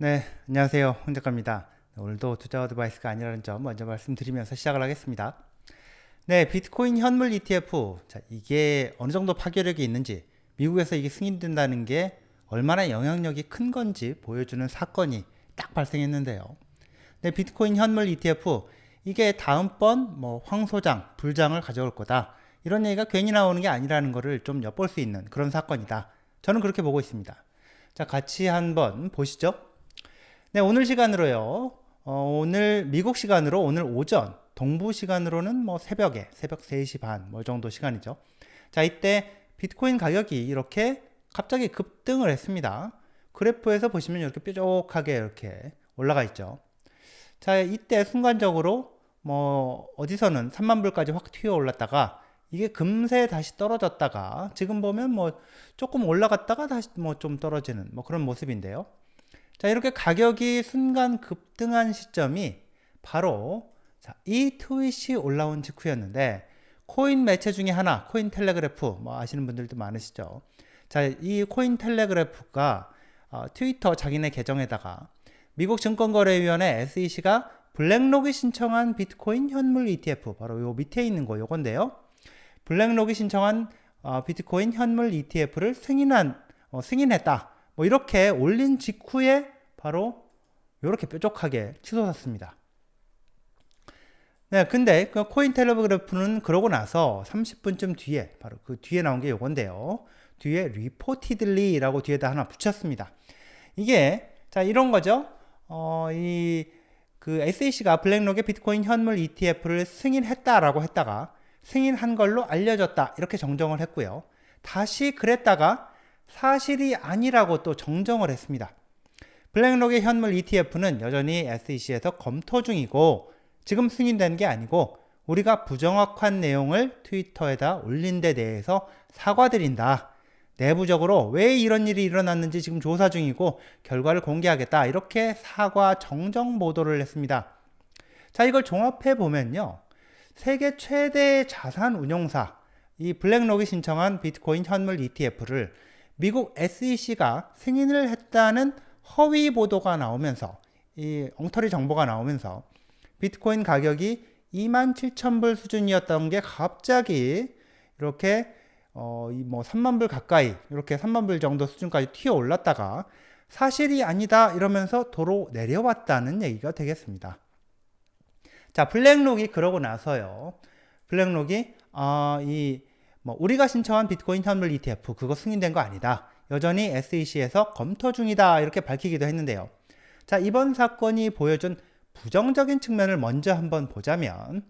네, 안녕하세요. 홍 작가입니다. 오늘도 투자 어드바이스가 아니라는 점 먼저 말씀드리면서 시작을 하겠습니다. 네, 비트코인 현물 ETF. 자, 이게 어느 정도 파괴력이 있는지, 미국에서 이게 승인된다는 게 얼마나 영향력이 큰 건지 보여주는 사건이 딱 발생했는데요. 네, 비트코인 현물 ETF. 이게 다음번 황소장, 불장을 가져올 거다. 이런 얘기가 괜히 나오는 게 아니라는 거를 좀 엿볼 수 있는 그런 사건이다. 저는 그렇게 보고 있습니다. 자, 같이 한번 보시죠. 네, 오늘 시간으로요. 오늘 미국 시간으로 오늘 오전, 동부 시간으로는 새벽 3시 반, 정도 시간이죠. 자, 이때 비트코인 가격이 이렇게 갑자기 급등을 했습니다. 그래프에서 보시면 이렇게 뾰족하게 이렇게 올라가 있죠. 자, 이때 순간적으로 어디서는 3만 불까지 확 튀어 올랐다가 이게 금세 다시 떨어졌다가 지금 보면 조금 올라갔다가 다시 좀 떨어지는 그런 모습인데요. 자, 이렇게 가격이 순간 급등한 시점이 바로 이 트윗이 올라온 직후였는데, 코인 매체 중에 하나, 코인 텔레그래프, 아시는 분들도 많으시죠. 자, 이 코인 텔레그래프가 트위터 자기네 계정에다가 미국 증권거래위원회 SEC가 블랙록이 신청한 비트코인 현물 ETF, 바로 요 밑에 있는 거 요건데요. 블랙록이 신청한 비트코인 현물 ETF를 승인했다. 이렇게 올린 직후에 바로 이렇게 뾰족하게 치솟았습니다. 네, 근데 그 코인 텔레그래프는 그러고 나서 30분쯤 뒤에 바로 그 뒤에 나온 게 요건데요. 뒤에 reportedly라고 뒤에다 하나 붙였습니다. 이게 자 이런 거죠. 그 SEC가 블랙록의 비트코인 현물 ETF를 승인했다라고 했다가 승인한 걸로 알려졌다 이렇게 정정을 했고요. 다시 그랬다가 사실이 아니라고 또 정정을 했습니다. 블랙록의 현물 ETF는 여전히 SEC에서 검토 중이고 지금 승인된 게 아니고 우리가 부정확한 내용을 트위터에다 올린 데 대해서 사과드린다. 내부적으로 왜 이런 일이 일어났는지 지금 조사 중이고 결과를 공개하겠다. 이렇게 사과 정정 보도를 했습니다. 자, 이걸 종합해 보면요. 세계 최대 자산 운용사 이 블랙록이 신청한 비트코인 현물 ETF를 미국 SEC가 승인을 했다는 허위 보도가 나오면서 이 엉터리 정보가 나오면서 비트코인 가격이 27,000불 수준이었던 게 갑자기 이렇게 3만 불 가까이 이렇게 3만 불 정도 수준까지 튀어 올랐다가 사실이 아니다 이러면서 도로 내려왔다는 얘기가 되겠습니다. 자, 블랙록이 그러고 나서요. 블랙록이 우리가 신청한 비트코인 현물 ETF 그거 승인된 거 아니다. 여전히 SEC에서 검토 중이다. 이렇게 밝히기도 했는데요. 자, 이번 사건이 보여준 부정적인 측면을 먼저 한번 보자면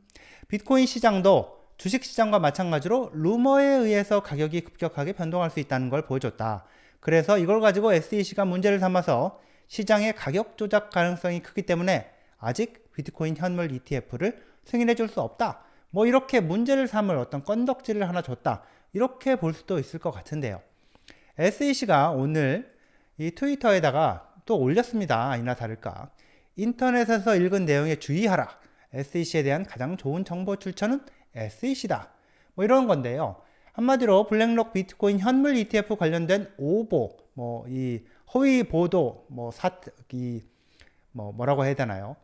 비트코인 시장도 주식 시장과 마찬가지로 루머에 의해서 가격이 급격하게 변동할 수 있다는 걸 보여줬다. 그래서 이걸 가지고 SEC가 문제를 삼아서 시장의 가격 조작 가능성이 크기 때문에 아직 비트코인 현물 ETF를 승인해 줄 수 없다. 이렇게 문제를 삼을 어떤 건덕지를 하나 줬다. 이렇게 볼 수도 있을 것 같은데요. SEC가 오늘 이 트위터에다가 또 올렸습니다. 아니나 다를까. 인터넷에서 읽은 내용에 주의하라. SEC에 대한 가장 좋은 정보 출처는 SEC다. 이런 건데요. 한마디로 블랙록 비트코인 현물 ETF 관련된 오보, 이 허위 보도, 뭐라고 해야 되나요?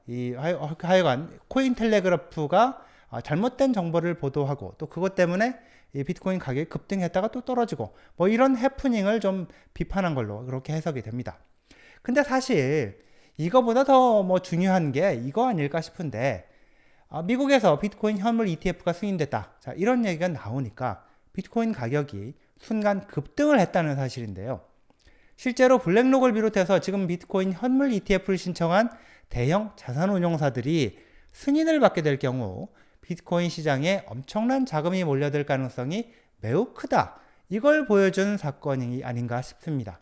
하여간 코인 텔레그래프가 잘못된 정보를 보도하고 또 그것 때문에 이 비트코인 가격이 급등했다가 또 떨어지고 이런 해프닝을 좀 비판한 걸로 그렇게 해석이 됩니다. 근데 사실 이거보다 더 중요한 게 이거 아닐까 싶은데 미국에서 비트코인 현물 ETF가 승인됐다. 자, 이런 얘기가 나오니까 비트코인 가격이 순간 급등을 했다는 사실인데요. 실제로 블랙록을 비롯해서 지금 비트코인 현물 ETF를 신청한 대형 자산운용사들이 승인을 받게 될 경우 비트코인 시장에 엄청난 자금이 몰려들 가능성이 매우 크다. 이걸 보여준 사건이 아닌가 싶습니다.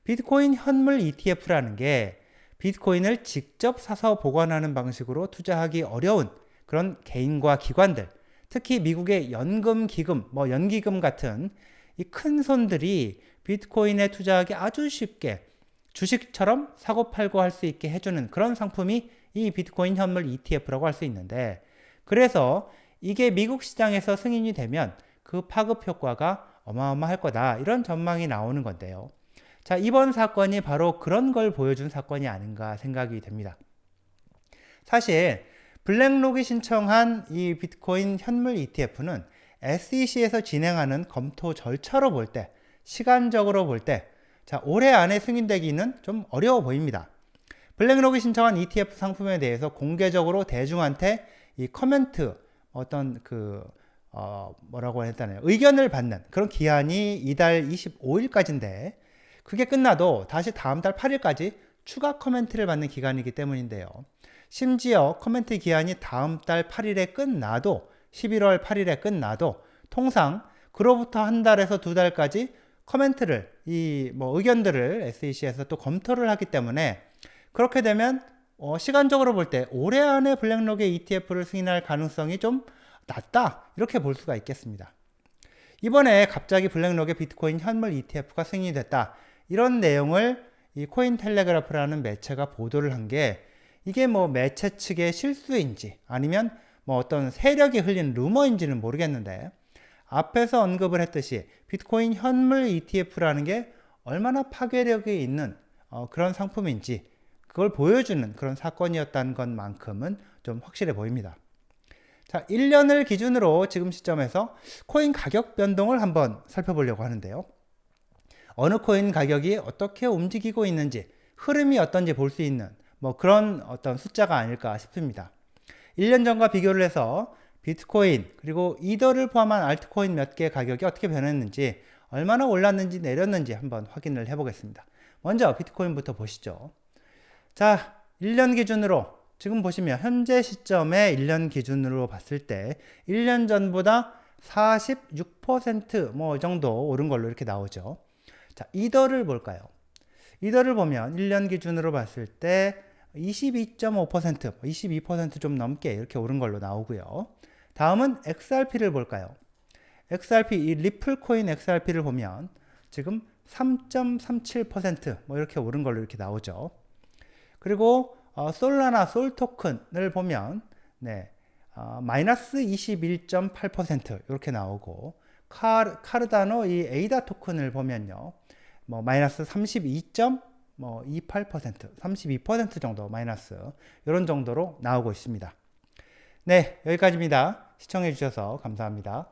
비트코인 현물 ETF라는 게 비트코인을 직접 사서 보관하는 방식으로 투자하기 어려운 그런 개인과 기관들, 특히 미국의 연금기금, 연기금 같은 이 큰 손들이 비트코인에 투자하기 아주 쉽게 주식처럼 사고 팔고 할 수 있게 해주는 그런 상품이 이 비트코인 현물 ETF라고 할 수 있는데, 그래서 이게 미국 시장에서 승인이 되면 그 파급 효과가 어마어마할 거다. 이런 전망이 나오는 건데요. 자, 이번 사건이 바로 그런 걸 보여준 사건이 아닌가 생각이 됩니다. 사실 블랙록이 신청한 이 비트코인 현물 ETF는 SEC에서 진행하는 검토 절차로 볼 때, 시간적으로 볼 때, 자, 올해 안에 승인되기는 좀 어려워 보입니다. 블랙록이 신청한 ETF 상품에 대해서 공개적으로 대중한테 이 커멘트, 어떤 뭐라고 했다나요? 의견을 받는 그런 기한이 이달 25일까지인데, 그게 끝나도 다시 다음 달 8일까지 추가 커멘트를 받는 기간이기 때문인데요. 심지어 커멘트 기한이 다음 달 8일에 끝나도 11월 8일에 끝나도 통상 그로부터 한 달에서 두 달까지 커멘트를 의견들을 SEC에서 또 검토를 하기 때문에 그렇게 되면 시간적으로 볼 때 올해 안에 블랙록의 ETF를 승인할 가능성이 좀 낮다 이렇게 볼 수가 있겠습니다. 이번에 갑자기 블랙록의 비트코인 현물 ETF가 승인이 됐다 이런 내용을 이 코인텔레그래프라는 매체가 보도를 한 게 이게 뭐 매체 측의 실수인지 아니면 뭐 어떤 세력이 흘린 루머인지는 모르겠는데 앞에서 언급을 했듯이 비트코인 현물 ETF라는 게 얼마나 파괴력이 있는 그런 상품인지 그걸 보여주는 그런 사건이었다는 것만큼은 좀 확실해 보입니다. 자, 1년을 기준으로 지금 시점에서 코인 가격 변동을 한번 살펴보려고 하는데요. 어느 코인 가격이 어떻게 움직이고 있는지 흐름이 어떤지 볼 수 있는 뭐 그런 어떤 숫자가 아닐까 싶습니다. 1년 전과 비교를 해서 비트코인 그리고 이더를 포함한 알트코인 몇 개 가격이 어떻게 변했는지 얼마나 올랐는지 내렸는지 한번 확인을 해보겠습니다. 먼저 비트코인부터 보시죠. 자, 1년 기준으로 지금 보시면 현재 시점에 1년 기준으로 봤을 때 1년 전보다 46% 뭐 정도 오른 걸로 이렇게 나오죠. 자, 이더를 볼까요? 이더를 보면 1년 기준으로 봤을 때 22.5%, 22% 좀 넘게 이렇게 오른 걸로 나오고요. 다음은 XRP를 볼까요? XRP, 이 리플 코인 XRP를 보면 지금 3.37% 뭐 이렇게 오른 걸로 이렇게 나오죠. 그리고 솔라나 솔 토큰을 보면 마이너스 21.8% 이렇게 나오고 카르다노 이 에이다 토큰을 보면요. 뭐 마이너스 32.28%, 32% 정도 마이너스 이런 정도로 나오고 있습니다. 네, 여기까지입니다. 시청해 주셔서 감사합니다.